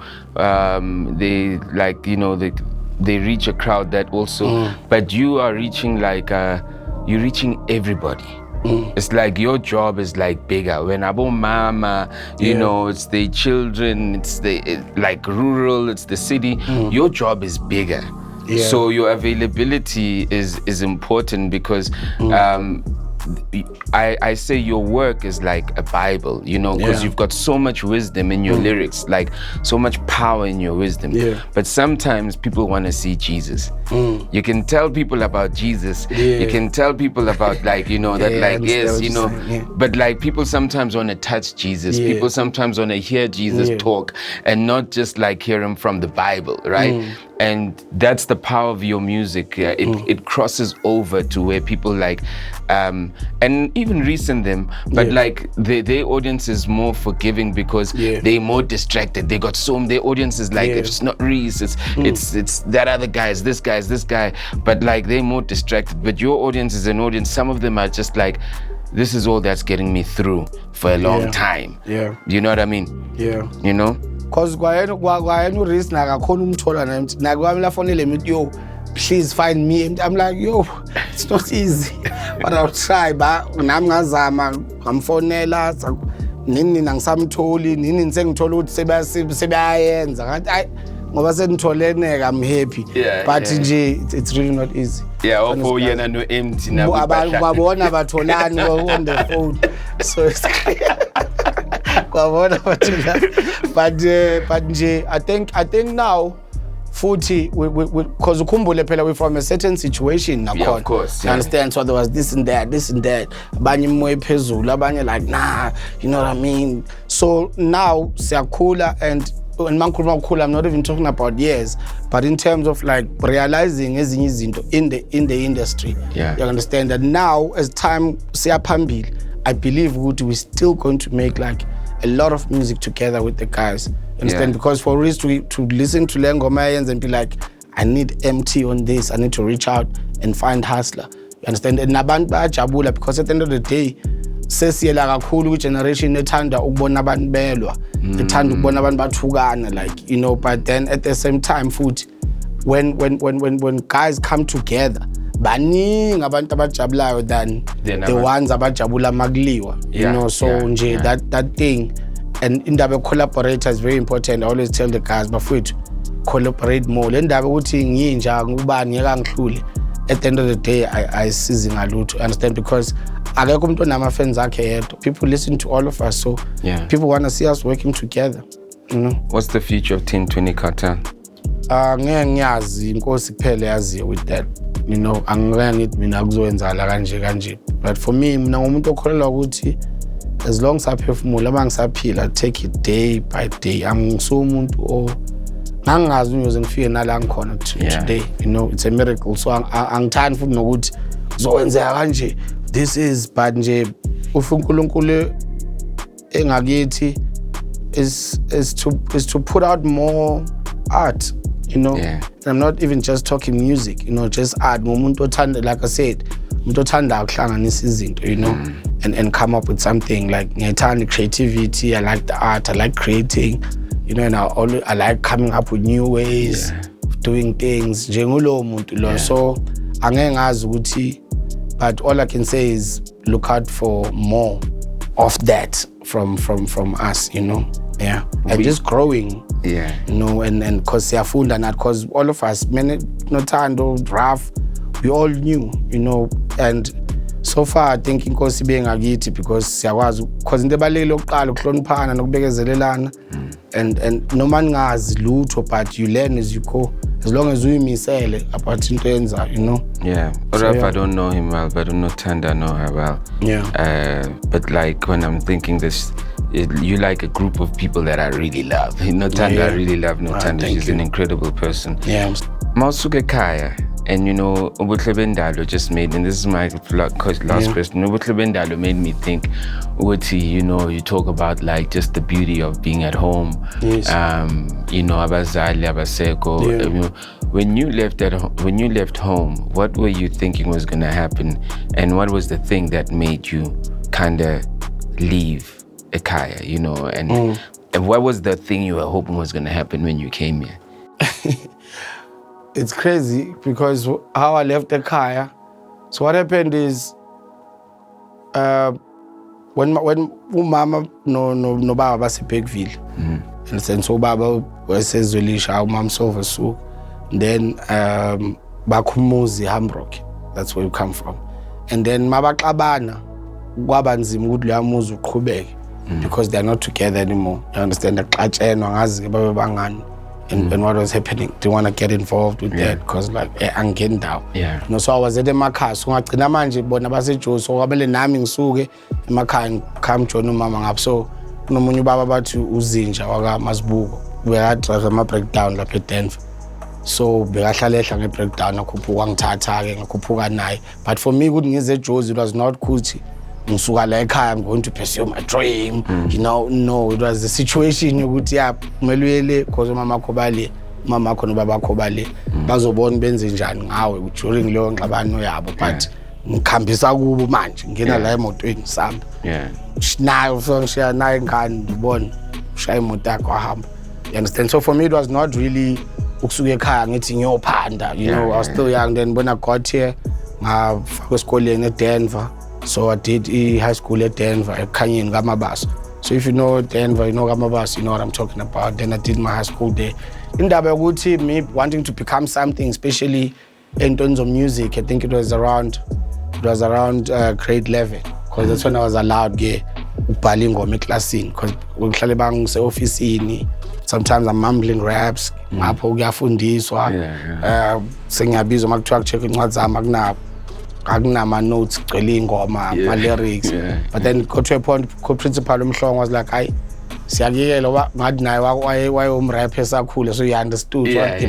they like, you know, they reach a crowd that also, but you are reaching like, you're reaching everybody. It's like your job is like bigger. When Abo Mama, you know, it's the children, it's like rural, it's the city. Your job is bigger. Yeah. So your availability is important because I say your work is like a Bible, you know, because you've got so much wisdom in your lyrics, like so much power in your wisdom. Yeah. But sometimes people want to see Jesus. You can tell people about Jesus. You can tell people about like, you know, that like, yes, you know, but like people sometimes want to touch Jesus. People sometimes want to hear Jesus talk and not just like hear him from the Bible, right? And that's the power of your music. It crosses over to where people like, and even recent them, but like their audience is more forgiving because they're more distracted. They got their audience is like, it's not Reese, it's that other guy, it's this guy, but like they're more distracted. But your audience is an audience, some of them are just like, this is all that's getting me through for a long time. Yeah. You know what I mean? Yeah. You know? Because kwayena Reese nakakhona umthola na nakwami la fonele mithi yo please find me. I'm like, yo, it's not easy. But I'll try. But nami ngazama ngamfonela nini nangisamtholi nini nisengithola ukuthi sebayenza ngathi ay ngoba senitholeneka I'm happy. But nje it's really not easy. Yeah, ofo yena no empty na babona batholani on the phone. So it's but nje I think now futhi because ukhumbule phela we from a certain situation nakhona. Yeah, of course. You understand? So there was this and that. Abanye moya phezulu, abanye like nah, you know what I mean? So now siyakhula and when mangikhuluma ukukhula I'm not even talking about years, but in terms of like realizing ezinye izinto in the industry. Yeah. You understand that now as time siyaphambili, I believe we're still going to make like a lot of music together with the guys. Understand? Because for Reese to listen to Lengomayans and be like, I need MT on this, I need to reach out and find Hustler. You understand? And nabantu bayajabula because at the end of the day, sesiyela kakhulu generation ethanda ukubona abantu belwa, ethanda ukubona abantu bathukana, like, you know, but then at the same time futhi when guys come together, baningi abantu abajabulayo than the ones abajabula makuliwa, you know, so nje that thing. And indaba collaborator is very important. I always tell the guys, bafowethu, collaborate more. Le ndaba ukuthi nginja ngubani ngeke ngihlule. At the end of the day, I sizi ngalutho. Understand? Because akekho umuntu onama fans akhe yedwa. People listen to all of us, so people want to see us working together. You know. What's the future of 1020 Cartel? Ngeke ngiyazi inkosi kuphela yaziyo with that. You know, angeke ngithi mina kuzokwenzala kanje. But for me, mina ngumuntu okholelwa ukuthi as long as aphefumula abangisaphila, take it day by day. Angisumuntu ngangazi ngiyoze ngifike nala ngikhona today. You know, it's a miracle. So angithandi futhi nokuthi kuzokwenzeka kanje. This is but nje uNkulunkulu engakithi is to put out more art, you know. I'm not even just talking music, you know, just art. Ngomuntu othanda, like I said, umuntu othanda ukuhlanganisa izinto, you know, and come up with something. Like ngiyithanda creativity, I like the art, I like creating, you know, and I like coming up with new ways of doing things. Njengulo muntu lo. So angeke ngazi ukuthi, but all I can say is look out for more of that from us, you know. Yeah, and just growing. Yeah, you know, and cause siyafunda not cause all of us, many nothando, rough, we all knew, you know, and so far I think inkosi ibe ngakithi because siyakwazi cause into ebalekile oqala ukuhloniphana nokubekezelelana and noma ningazi lutho but you learn as you go as long as uyimisele about into yenza, you know. Yeah, so, I don't know him well, but I know Tanda, I know her well. Yeah. But like when I'm thinking this, you like a group of people that I really love. Notanda, I really love Notanda. She's an incredible person. Yeah. Mausuke Kaya, and you know, Ubutlebendalo just made, and this is my last question. Ubutlebendalo made me think, Uti, you know, you talk about like just the beauty of being at home. Yes. You know, Abazali, Abaseko. When you left home, what were you thinking was gonna happen, and what was the thing that made you kind of leave ekhaya, you know, and what was the thing you were hoping was gonna happen when you came here? It's crazy because how I left ekhaya. So what happened is, when umama no baba baseBergville, and so baba waseZwelisha, umama Silversook, then bakhumuzi Hamrock, that's where you come from, and then mabaxabana kwaba nzima ukuthi lo muzi uqhubeke because they are not together anymore. You understand? Axatshenwa ngazi babe bangani. And what was happening, do you want to get involved with that? Because like angeni ndawo. No, so I was at emakhaya, so ngagcina manje bona baseJozi, so kwamele nami ngisuke emakhaya ngikamjona umama ngapha. So kunomunye ubaba bathi uzinja wakaMasibuko bekadrive ama-breakdown lapha eDenver, so bekahlala nge-breakdown akhuphuka ngithatha-ke ngakhuphuka naye. But for me ukuthi ngize eJozi, it was not ukuthi ngisuka la ekhaya I'm going to pursue my dream, you know. No, it was the situation yokuthi kumele uyele because umama akho bale, umama akho nobaba akho bale bazobona benze njani ngawe during leyo ngxabano yabo. But ngikhambisa kubo manje ngena la emotweni ngisamba nayo ngishiya naye ngani ngibona ushaya imoto yakho ahamba. You understand? So for me it was not really ukusuka ekhaya ngithi ngiyophanda, you know. I was still young then when I got here ngafaka esikoleni eDenver. So I did high school at Denver, at Kanyeni Gamabaso. So if you know Denver, you know Gamabaso, you know what I'm talking about. Then I did my high school there. In Dabaguti, me wanting to become something, especially in terms of music, I think it was around grade 11, because that's when I was allowed to ubhala ingoma eclassini, because ngihlale bangise office. Sometimes I'm mumbling raps, ngapho kuyafundiswa. Sengiyabizwa makuthiwa check incwadi zami akunama notes gcwele ingoma, my lyrics. But then got to a point, co-principal umhlongo was like, hayi siyakuyekela ngathi naye wayomrap esakhule, so he understood what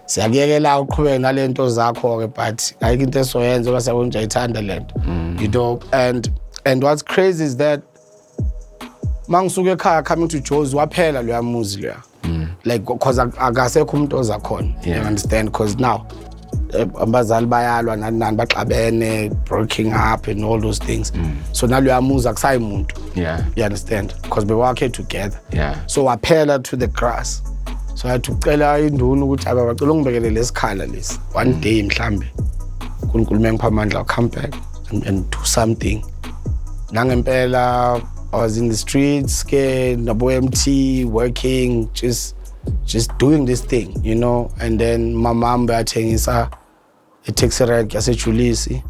siyakuyekela uqhubeke nalento zakho ke, but ayikho into esoyenza ngoba siyabona nje ayithanda lento, you know. And what's crazy is that mangisuka ekhaya coming to Jozi waphela lo yamuzi lo, like because akasekho umuntu ozakhona, you understand, because now abazali bayalwa nani baxabene, breaking up and all those things. So now lo yamuzi akusayi umuntu, you understand, because we work together. So waphela to the grass. So I had to cela induna ukuthi abacela ungibekele lesikhala lesi one day mhlambe uNkulunkulu ngipha amandla I'll come back and do something. Nangempela I was in the streets, nabo MT, working, just doing this thing, you know. And then my mom bathengisa taxi rank yaseJulisi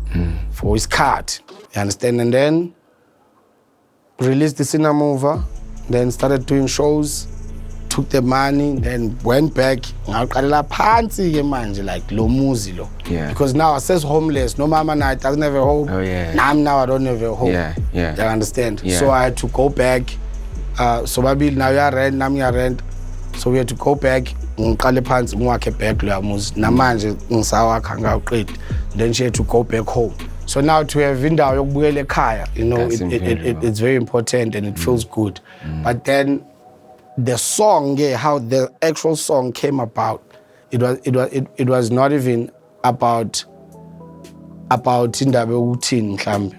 for his card, you understand. And then released the cinema, then started doing shows, took the money, then went back. Ngaqalela phansi ke manje like lo muzi lo. Because now I says homeless. No mama now doesn't have a home. Now I don't have a home. You understand? So I had to go back. So babili now you rent, nami ya rent. So we had to go back. Ngiqale phansi ngiwakhe back lo muzi. Namanje ngisawakha ngawuqedi. Then she had to go back home. So now to have indawo yokubuyela ekhaya, you know, it's very important and it feels good. But then the song, how the actual song came about, it was not even about indaba yokuthini mhlambe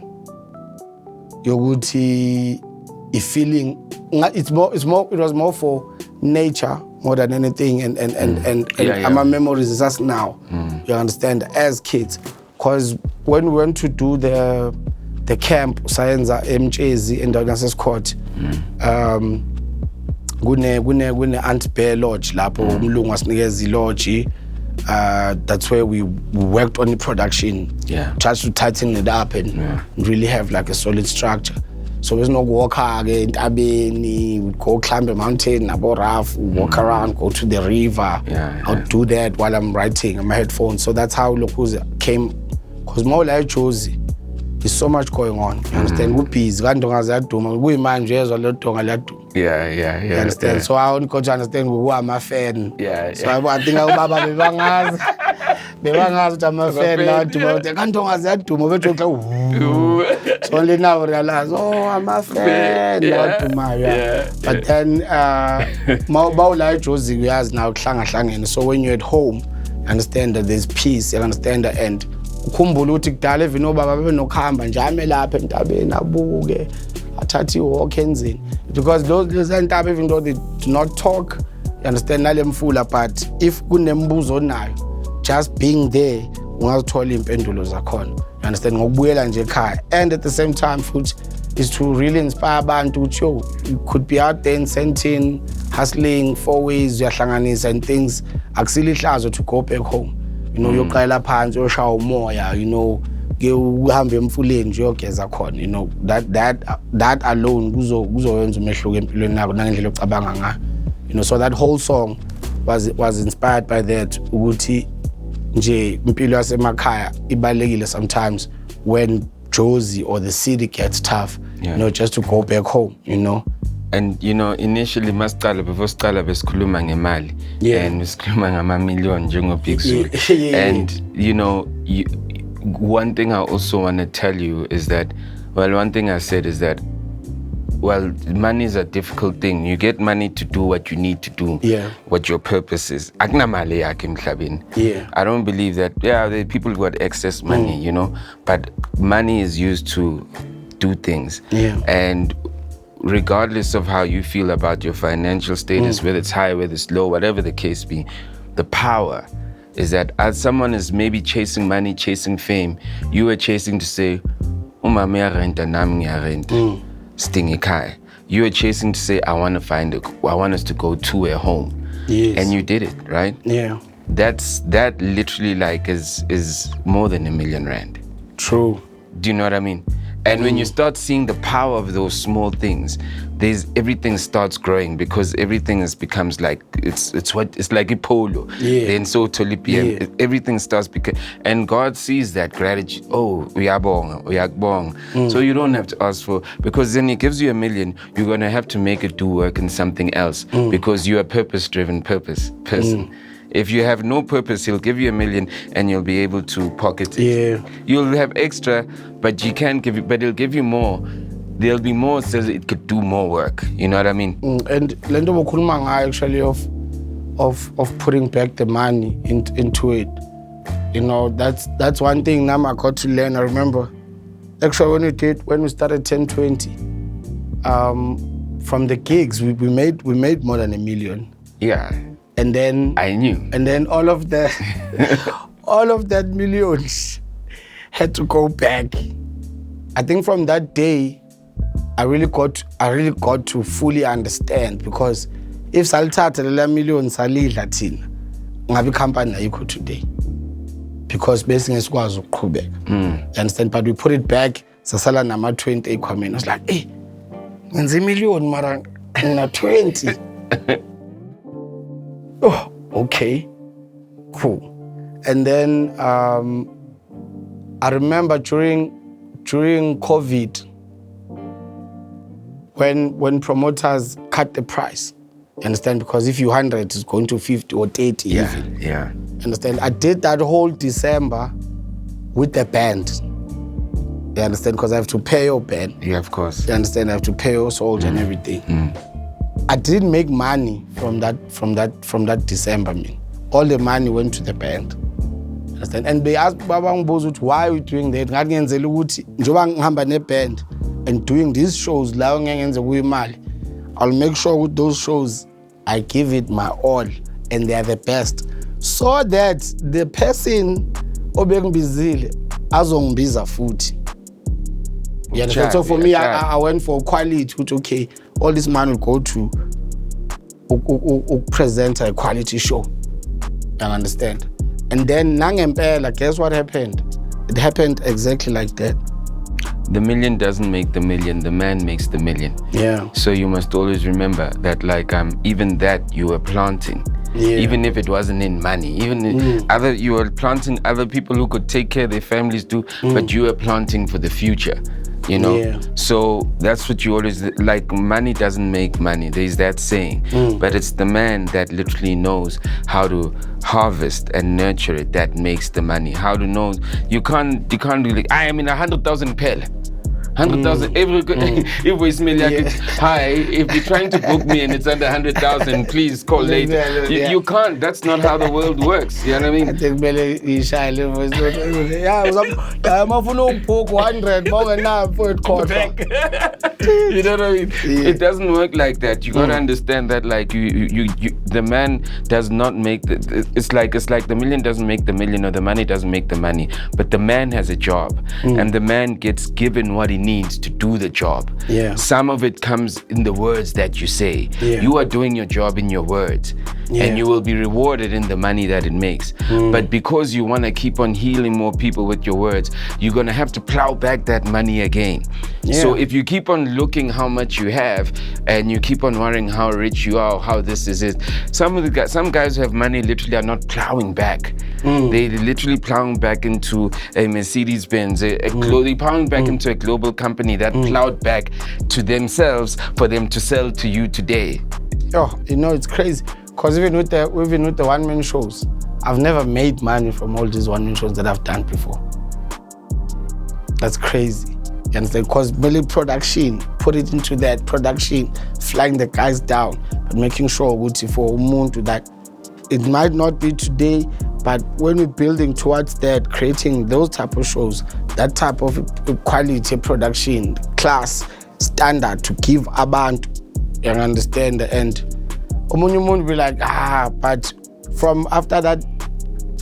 yokuthi feeling. It was more for nature more than anything, and my memories is us now. You understand, as kids, because when we went to do the camp Sayenza MJZ in Douglas's Court, Gune Aunt Bear Lodge lapho umlungu wasinikeza lodge. That's where we worked on the production. Tried to tighten it up and really have like a solid structure. So there's no walk we go climb a mountain, abo rough, walk around, go to the river. I'll do that while I'm writing on my headphones. So that's how Lokuza came. Because more like Jozi, there's so much going on. You understand? You understand? So I only got to understand who I'm a fan. So I think I'm a I'm a fan. So only now I realize, oh, I'm a fan. But then, Jozi has now. So when you're at home, understand that there's peace, you understand that, and ukhumbula ukuthi kudala even obaba bebenokuhamba nje ame lapha entabeni abuke athathe iwalk enzini because those ntaba even though they do not talk, you understand, nale mfula, but if kunembuzo nayo just being there ungazithola impendulo zakhona, you understand, ngokubuyela nje ekhaya. And at the same time futhi is to really inspire abantu ukuthi yo, you could be out there incenting, hustling 4 ways, uyahlanganisa and things, akusile ihlazo to go back home, you know, yoqala phansi uyoshawa umoya, you know, ke uhambe emfuleni nje uyogeza khona, you know, that alone kuzoyenza umehluko empilweni yakho nangendlela ocabanga ngayo, you know. So that whole song was inspired by that, ukuthi nje impilo yasemakhaya ibalekile sometimes when Jozi or the city gets tough, you know, just to go back home, you know. And you know, initially before siqala besikhuluma ngemali, and besikhuluma ngama-million njengo-Big Zulu. And you know, one thing I also want to tell you is that, well, one thing I said is that, well, money is a difficult thing. You get money to do what you need to do, what your purpose is. I don't believe that, the people who got excess money, you know, but money is used to do things. And regardless of how you feel about your financial status, whether it's high, whether it's low, whatever the case be, the power is that as someone is maybe chasing money, chasing fame, you are chasing to say, Stingy Kai. You were chasing to say, I want us to go to a home. And you did it, right? That literally like is more than R1 million. True. Do you know what I mean? And when you start seeing the power of those small things, everything starts growing, because everything becomes like it's like a polo. Then so tolipi, everything starts becoming, and God sees that gratitude. Oh, we are bong. So you don't have to ask for, because then He gives you R1 million. You're gonna have to make it do work in something else, because you're a purpose-driven person. If you have no purpose, He'll give you R1 million and you'll be able to pocket it. You'll have extra, but He'll give you more. There'll be more, so it could do more work. You know what I mean? And lento bokhuluma ngayo actually of putting back the money into it. You know, that's one thing now I got to learn. I remember actually when we started 1020, from the gigs we made more than R1 million. And then I knew. And then all of that millions had to go back. I think from that day, I really got to fully understand, because if salithatha lela million salidla thina, ngabe company ayikho today. Because basically sikwazi ukuqhubeka. You understand? But we put it back, sasala nama 20 equipment. I was like, hey, ngenze R1 million mara na 20. Oh, okay, cool. And then I remember during COVID, when promoters cut the price, you understand? Because if you 100, it's going to 50 or 30 even. Understand? I did that whole December with the band. You understand? Because I have to pay your band. Yeah, of course. You understand? I have to pay your soldier and everything. I didn't make money from that December, man. All the money went to the band. Understand? And they asked Baba Ngbozu, why are we doing that? Ngangenzela ukuthi njoba ngihamba neband and doing these shows la ngenze kuyimali. I'll make sure with those shows I give it my all and they are the best, so that the person obengibizile azongibiza futhi. Yeah, so for me, I went for quality, which okay, all this money will go to present a quality show. You understand? And then nangempela, guess what happened? It happened exactly like that. The million doesn't make the million, the man makes the million. So you must always remember that, like, even that you were planting. Even if it wasn't in money, even you were planting other people who could take care of their families too, but you were planting for the future. You know, so that's what you always, like, money doesn't make money. There's that saying, but it's the man that literally knows how to harvest and nurture it that makes the money. How to know, you can't be like, I am in 100,000 pel. 100,000 every voicemail. Hi, if you're trying to book me and it's under 100,000, please call later. You can't. That's not how the world works. You know what I mean? I think I'm going to book 100 more than for it cost. You know what I mean? It doesn't work like that. You gotta understand that, like you the man does not make it's like the million doesn't make the million, or the money doesn't make the money, but the man has a job, and the man gets given what he needs to do the job. Some of it comes in the words that you say. You are doing your job in your words, and you will be rewarded in the money that it makes. But because you want to keep on healing more people with your words, you're gonna have to plow back that money again. So if you keep on looking how much you have, and you keep on worrying how rich you are, how this is it, some guys who have money literally are not plowing back. They literally plowing back into a Mercedes Benz, they plowing back into a global company that plowed back to themselves for them to sell to you today. Oh, you know, it's crazy, because even with the one-man shows, I've never made money from all these one-man shows that I've done before. That's crazy. You understand? Because really production, put it into that production, flying the guys down, but making sure for Umuntu that it might not be today, but when we're building towards that, creating those type of shows, that type of quality production, class, standard to give abantu, you understand? And Umuntu will be like, but from after that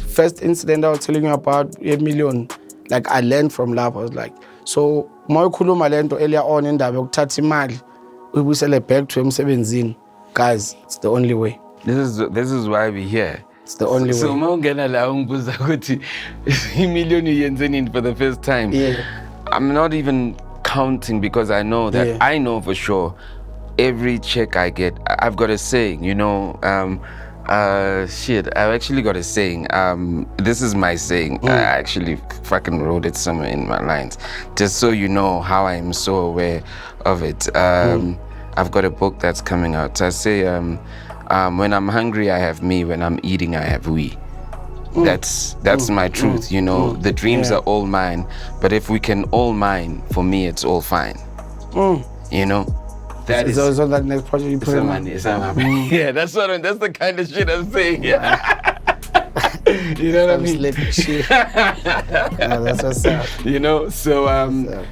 first incident I was telling you about, 8 million, like I learned from lab. I was like, so mayikhuluma lento earlier on indaba yokuthatha imali uyibuyisele back to emsebenzini, guys, it's the only way. This is why we're here. It's the only way. So mawungena la ungibuza ukuthi imillion uyenzeni for the first time. I'm not even counting, because I know that I know for sure every check I get, I've got a saying, you know, I've actually got a saying. This is my saying. I actually fucking wrote it somewhere in my lines, just so you know how I'm so aware of it. I've got a book that's coming out. I say, when I'm hungry, I have me. When I'm eating, I have we. That's my truth, you know. The dreams are all mine, but if we can all mine, for me, it's all fine. You know. That is on that next project you put in. Yeah, that's the kind of shit I'm saying. Yeah. You know what I mean? Shit. That's what's up. You know, so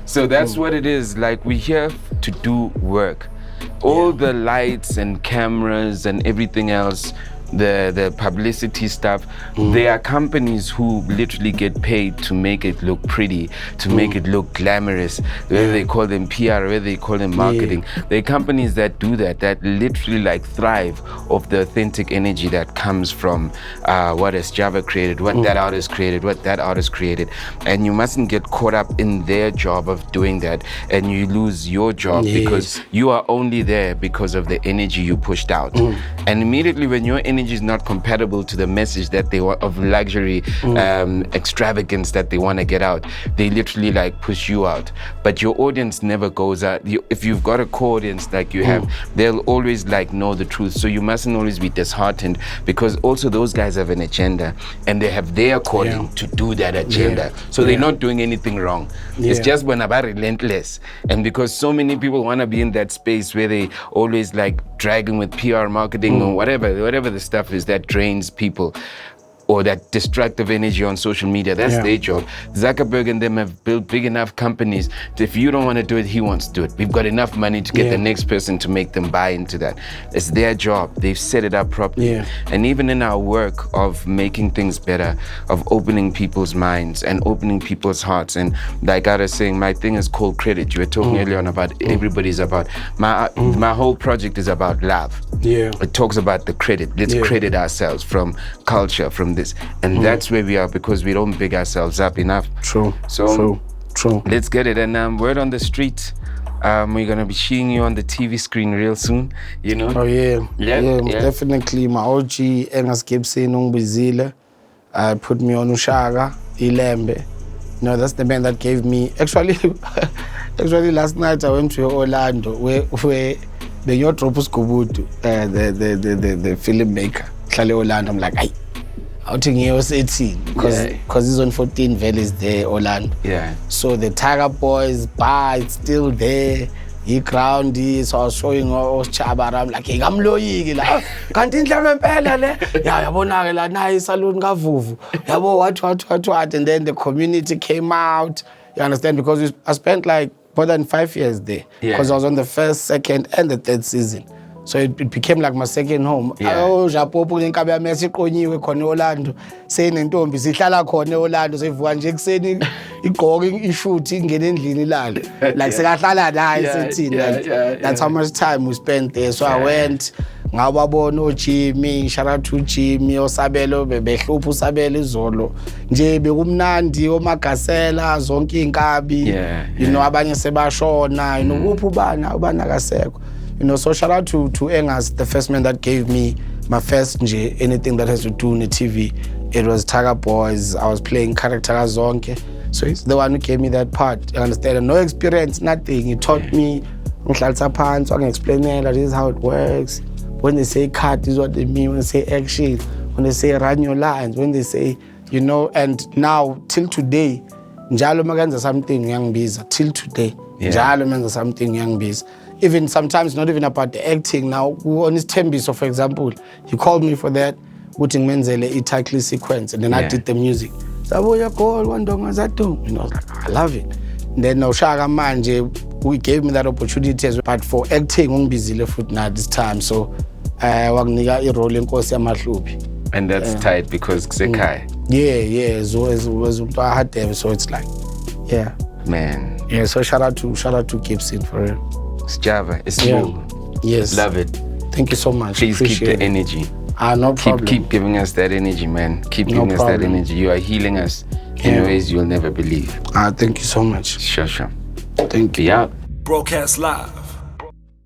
that's what it is. Like, we're here to do work. All the lights and cameras and everything else, the publicity stuff, there are companies who literally get paid to make it look pretty, to make it look glamorous, whether they call them PR, whether they call them marketing. There are companies that do that literally like thrive off the authentic energy that comes from what has Java created, what that artist created, what that artist created. And you mustn't get caught up in their job of doing that, and you lose your job because you are only there because of the energy you pushed out. And immediately when your energy is not compatible to the message that they want of luxury, extravagance that they want to get out, they literally like push you out. But your audience never goes out. If you've got a core audience like you have, they'll always like know the truth. So you mustn't always be disheartened, because also those guys have an agenda, and they have their calling to do that agenda. So they're not doing anything wrong. It's just when about relentless. And because so many people want to be in that space where they always like dragging with PR marketing or whatever the stuff is that drains people, or that destructive energy on social media, that's their job. Zuckerberg and them have built big enough companies that if you don't want to do it, he wants to do it. We've got enough money to get the next person to make them buy into that. It's their job. They've set it up properly. And even in our work of making things better, of opening people's minds and opening people's hearts, and like I was saying, my thing is called credit. You were talking earlier on about everybody's about, my whole project is about love. It talks about the credit. Let's credit ourselves from culture, from this, and that's where we are, because we don't big ourselves up enough. True. Let's get it. And word on the street, we're gonna be seeing you on the TV screen real soon, you know. Definitely. My OG Engas Gibson Ungubizile put me on Ushaka Ilembe. You know, that's the band that gave me actually last night I went to Orlando where the Yotropus Kubutu, the filmmaker, Orlando. I'm like, awuthi ngiyo sethini because izone 14 vele is there Orlando. Yeah. So the Tiger Boys bar, it's still there. Ground, so I was showing Chaba around like ngamloyiki la kanti indlebe impela le yabona ke la nayi salon kaVuvu yabo what and then the community came out, you understand, because I spent like more than 5 years there because I was on the first, second and the third season. So it became like my second home. Japopo inkabe yami siqonyiwe khona eOrlando. Senentombi sihlala khona eOrlando sivuka nje ekseni igqoka ishoot ingene endlini ilala. Like sekahlala naye sethini. That's how much time we spent there. So I went ngababona oJimmy, shout out to Jimmy, osabelo bebehlupha usabelo izolo. Nje bekumnandi omagasela zonke inkabi. You know abanye sebashona, you know kuphi ubana kasekho. You know, so shout out to Engas, the first man that gave me my first anything that has to do with TV. It was Tiger Boys. I was playing character Zonke. So he's the one who gave me that part. You understand? No experience, nothing. He taught me, so I can explain it, this is how it works. When they say cut, this is what they mean. When they say action, when they say run your lines, when they say, you know, and now, till today, njalo magenza something young bees. Till today, njalo magenza something young bees. Even sometimes not even about the acting. Now, on his Tembiso, for example, he called me for that, putting Menzele Itakli sequence, and then I did the music. So, you call one dong as I do. You know, I was like, I love it. And then Shaga Manje, we gave me that opportunity as well. But for acting, I'm busy left now this time. So, I was role in Kosi Amahlubi. And that's tight because Xekai. I had them, so it's like, man. Yeah, so shout out to Gibson for real. It's Java. It's smooth. Yes. Love it. Thank you so much. Please keep the energy. No problem. Keep giving us that energy, man. Keep giving us that energy. You are healing us in ways you'll never believe. Thank you so much. Sure. Thank you. Yeah. Broadcast live